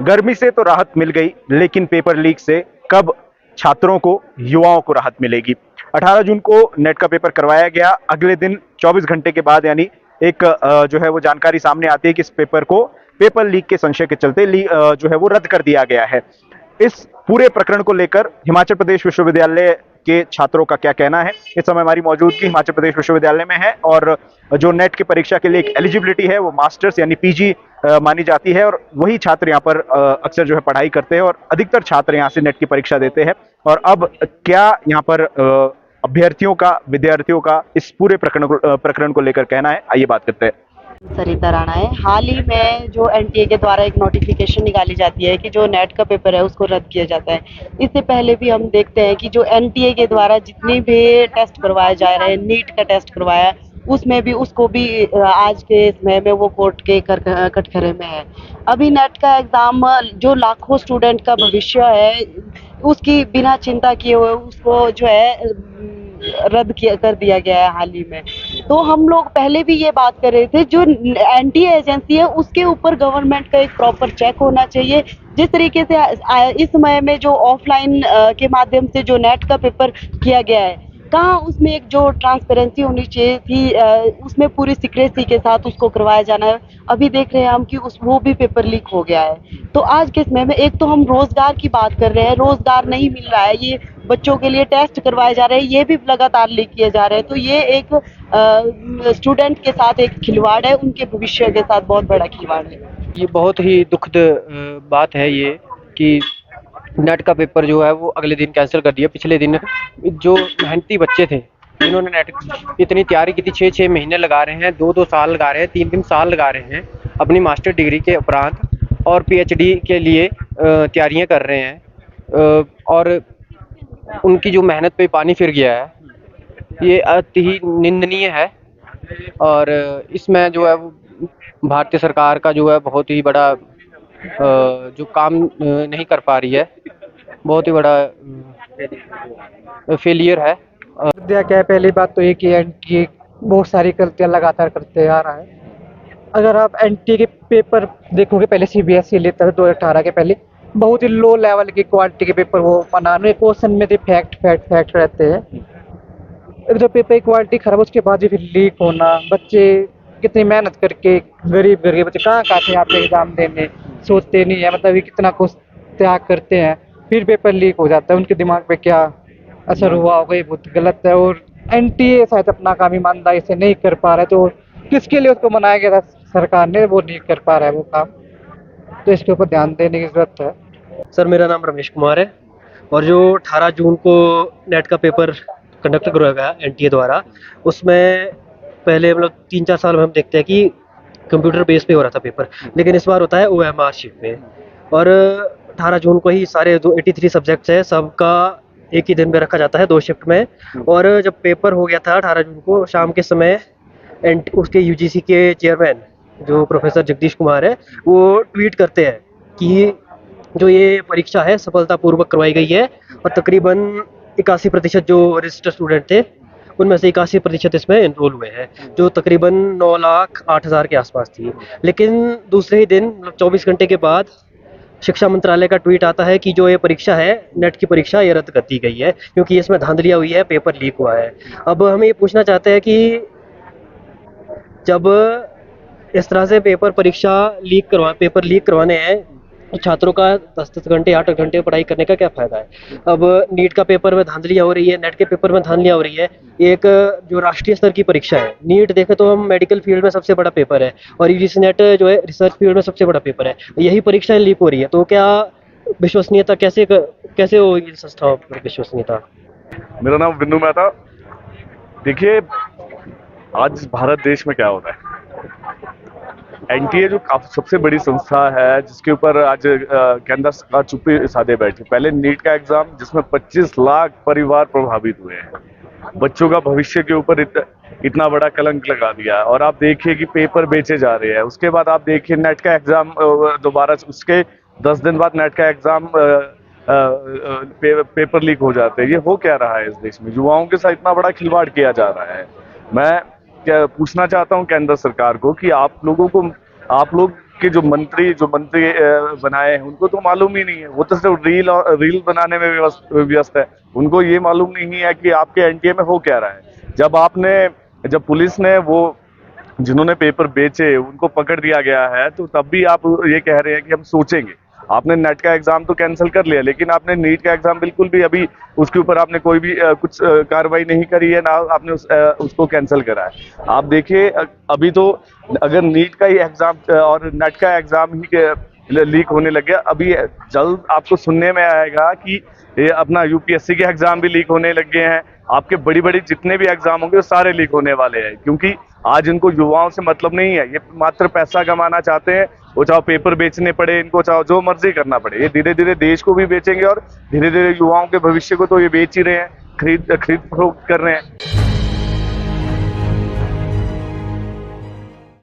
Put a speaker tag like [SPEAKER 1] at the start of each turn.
[SPEAKER 1] गर्मी से तो राहत मिल गई, लेकिन पेपर लीक से कब छात्रों को, युवाओं को राहत मिलेगी? 18 जून को नेट का पेपर करवाया गया। अगले दिन 24 घंटे के बाद यानी एक जो है वो जानकारी सामने आती है कि इस पेपर को पेपर लीक के संशय के चलते जो है वो रद्द कर दिया गया है। इस पूरे प्रकरण को लेकर हिमाचल प्रदेश विश्वविद्यालय के छात्रों का क्या कहना है? इस समय हमारी मौजूदगी हिमाचल प्रदेश विश्वविद्यालय में है और जो नेट की परीक्षा के लिए एक एलिजिबिलिटी है वो मास्टर्स यानी पीजी मानी जाती है और वही छात्र यहाँ पर अक्सर जो है पढ़ाई करते हैं और अधिकतर छात्र यहाँ से नेट की परीक्षा देते हैं। और अब क्या यहाँ पर अभ्यर्थियों का, विद्यार्थियों का इस पूरे प्रकरण को लेकर कहना है, आइए बात करते हैं।
[SPEAKER 2] सरिता राणा है। हाल ही में जो एनटीए के द्वारा एक नोटिफिकेशन निकाली जाती है कि जो नेट का पेपर है उसको रद्द किया जाता है। इससे पहले भी हम देखते हैं कि जो एनटीए के द्वारा जितने भी टेस्ट करवाए जा रहे हैं, नीट का टेस्ट करवाया, उसमें भी उसको भी आज के समय में वो कोर्ट के कटघरे में है। अभी नेट का एग्जाम जो लाखों स्टूडेंट का भविष्य है, उसकी बिना चिंता किए हुए उसको जो है रद्द किया कर दिया गया है हाल ही में। तो हम लोग पहले भी ये बात कर रहे थे, जो एनटीए एजेंसी है उसके ऊपर गवर्नमेंट का एक प्रॉपर चेक होना चाहिए। जिस तरीके से इस समय में जो ऑफलाइन के माध्यम से जो नेट का पेपर किया गया है, कहाँ उसमें एक जो ट्रांसपेरेंसी होनी चाहिए थी, उसमें पूरी सीक्रेसी के साथ उसको करवाया जाना है। अभी देख रहे हैं हम कि वो भी पेपर लीक हो गया है। तो आज के समय में एक तो हम रोजगार की बात कर रहे हैं, रोजगार नहीं मिल रहा है, ये बच्चों के लिए टेस्ट करवाए जा रहे हैं, ये भी लगातार लीक किए जा रहे हैं। तो ये एक स्टूडेंट के साथ एक खिलवाड़ है, उनके भविष्य के साथ बहुत बड़ा खिलवाड़ है।
[SPEAKER 3] ये बहुत ही दुखद बात है ये कि नेट का पेपर जो है वो अगले दिन कैंसिल कर दिया। पिछले दिन जो मेहनती बच्चे थे जिन्होंने नेट इतनी तैयारी की थी, 6-6 महीने लगा रहे हैं, 2-2 साल लगा रहे हैं, 3-3 साल लगा रहे हैं अपनी मास्टर डिग्री के उपरांत और पीएचडी के लिए तैयारियां कर रहे हैं, और उनकी जो मेहनत पे पानी फिर गया है, ये अति ही निंदनीय है। और इसमें जो है वो भारतीय सरकार का जो है बहुत ही बड़ा जो काम नहीं कर पा रही है, बहुत ही बड़ा फेलियर है।
[SPEAKER 4] विद्या क्या है, पहली बात तो ये कि एनटीए बहुत सारी गलतियां लगातार करते आ रहा है। अगर आप एनटीए के पेपर देखोगे, पहले सीबीएसई लेता था 2018 के पहले, बहुत ही लो लेवल की क्वालिटी के पेपर वो बनाने, क्वेश्चन में फैक्ट फैक्ट फैक्ट रहते हैं। एक जो पेपर की क्वालिटी खराब, उसके बाद भी फिर लीक होना। बच्चे कितनी मेहनत करके, गरीब गरीब बच्चे कहाँ से आते एग्जाम देने, सोचते नहीं है मतलब ये कितना कुछ त्याग करते हैं, फिर पेपर लीक हो जाता है। उनके दिमाग पे क्या असर हुआ होगा, ये बहुत गलत है। और एनटीए शायद अपना काम ईमानदारी से नहीं कर पा रहा है, तो किसके लिए उसको बनाया गया था सरकार ने, वो नहीं कर पा रहा है वो काम। तो इसके ऊपर ध्यान देने की जरूरत है।
[SPEAKER 3] सर, मेरा नाम रमेश कुमार है और जो 18 जून को नेट का पेपर कंडक्ट करवाया गया एनटीए द्वारा, उसमें पहले मतलब 3-4 साल में हम देखते हैं कि कंप्यूटर बेस पे हो रहा था पेपर, लेकिन इस बार होता है ओएमआर शीट में। और 18 जून को ही सारे जो 83 सब्जेक्ट्स हैं सबका एक ही दिन में रखा जाता है, 2 शिफ्ट में। और जब पेपर हो गया था 18 जून को शाम के समय, उसके यूजीसी के चेयरमैन जो प्रोफेसर जगदीश कुमार है, वो ट्वीट करते हैं कि जो ये परीक्षा है सफलतापूर्वक करवाई गई है और तकरीबन 81% जो रजिस्टर्ड स्टूडेंट थे उनमें से 81% इसमें एनरोल हुए हैं, जो तकरीबन 9,08,000 के आसपास थी। लेकिन दूसरे ही दिन मतलब 24 घंटे के बाद शिक्षा मंत्रालय का ट्वीट आता है कि जो ये परीक्षा है, नेट की परीक्षा, ये रद्द कर दी गई है क्योंकि इसमें धांधलियाँ हुई है, पेपर लीक हुआ है। अब हम ये पूछना चाहते हैं कि जब इस तरह से पेपर लीक करवाने हैं, तो छात्रों का 10-10 घंटे 8 घंटे पढ़ाई करने का क्या फ़ायदा है। अब नीट का पेपर में धांधलियाँ हो रही है, नेट के पेपर में धांधलियाँ हो रही है। एक जो राष्ट्रीय स्तर की परीक्षा है, नीट देखें तो हम मेडिकल फील्ड में सबसे बड़ा पेपर है और यूजीसी नेट जो है रिसर्च फील्ड में सबसे बड़ा पेपर है। यही परीक्षाएं लीक हो रही है, तो क्या विश्वसनीयता कैसे होगी संस्थाओं पर विश्वसनीयता।
[SPEAKER 5] मेरा नाम बिंदु मेहता। देखिए, आज भारत देश में क्या हो रहा है, एनटीए जो सबसे बड़ी संस्था है जिसके ऊपर आज केंद्र सरकार चुप्पी साधे बैठी। पहले नीट का एग्जाम जिसमें 25 लाख परिवार प्रभावित हुए हैं, बच्चों का भविष्य के ऊपर इतना बड़ा कलंक लगा दिया। और आप देखिए कि पेपर बेचे जा रहे हैं। उसके बाद आप देखिए नेट का एग्जाम दोबारा, उसके 10 दिन बाद नेट का एग्जाम पेपर लीक हो जाते हैं। ये हो क्या रहा है इस देश में? युवाओं के साथ इतना बड़ा खिलवाड़ किया जा रहा है। मैं क्या पूछना चाहता हूं केंद्र सरकार को कि आप लोग के जो मंत्री बनाए हैं उनको तो मालूम ही नहीं है, वो तो सिर्फ रील बनाने में व्यस्त है। उनको ये मालूम नहीं है कि आपके एनटीए में हो क्या रहा है। जब पुलिस ने वो जिन्होंने पेपर बेचे उनको पकड़ दिया गया है, तो तब भी आप ये कह रहे हैं कि हम सोचेंगे। आपने नेट का एग्जाम तो कैंसिल कर लिया, लेकिन आपने नीट का एग्जाम बिल्कुल भी अभी उसके ऊपर आपने कोई भी कुछ कार्रवाई नहीं करी है, ना आपने उसको कैंसिल करा है। आप देखिए अभी तो अगर नीट का ही एग्जाम और नेट का एग्जाम ही लीक होने लग गया, अभी जल्द आपको सुनने में आएगा कि ये अपना यूपीएससी के एग्जाम भी लीक होने लग गए हैं। आपके बड़ी बड़ी जितने भी एग्जाम होंगे वो सारे लीक होने वाले हैं, क्योंकि आज इनको युवाओं से मतलब नहीं है। ये मात्र पैसा कमाना चाहते हैं, वो चाहे पेपर बेचने पड़े इनको, चाहे जो मर्जी करना पड़े। ये धीरे धीरे देश को भी बेचेंगे और धीरे धीरे युवाओं के भविष्य को तो ये बेच ही रहे हैं, खरीद फरोख्त कर रहे हैं।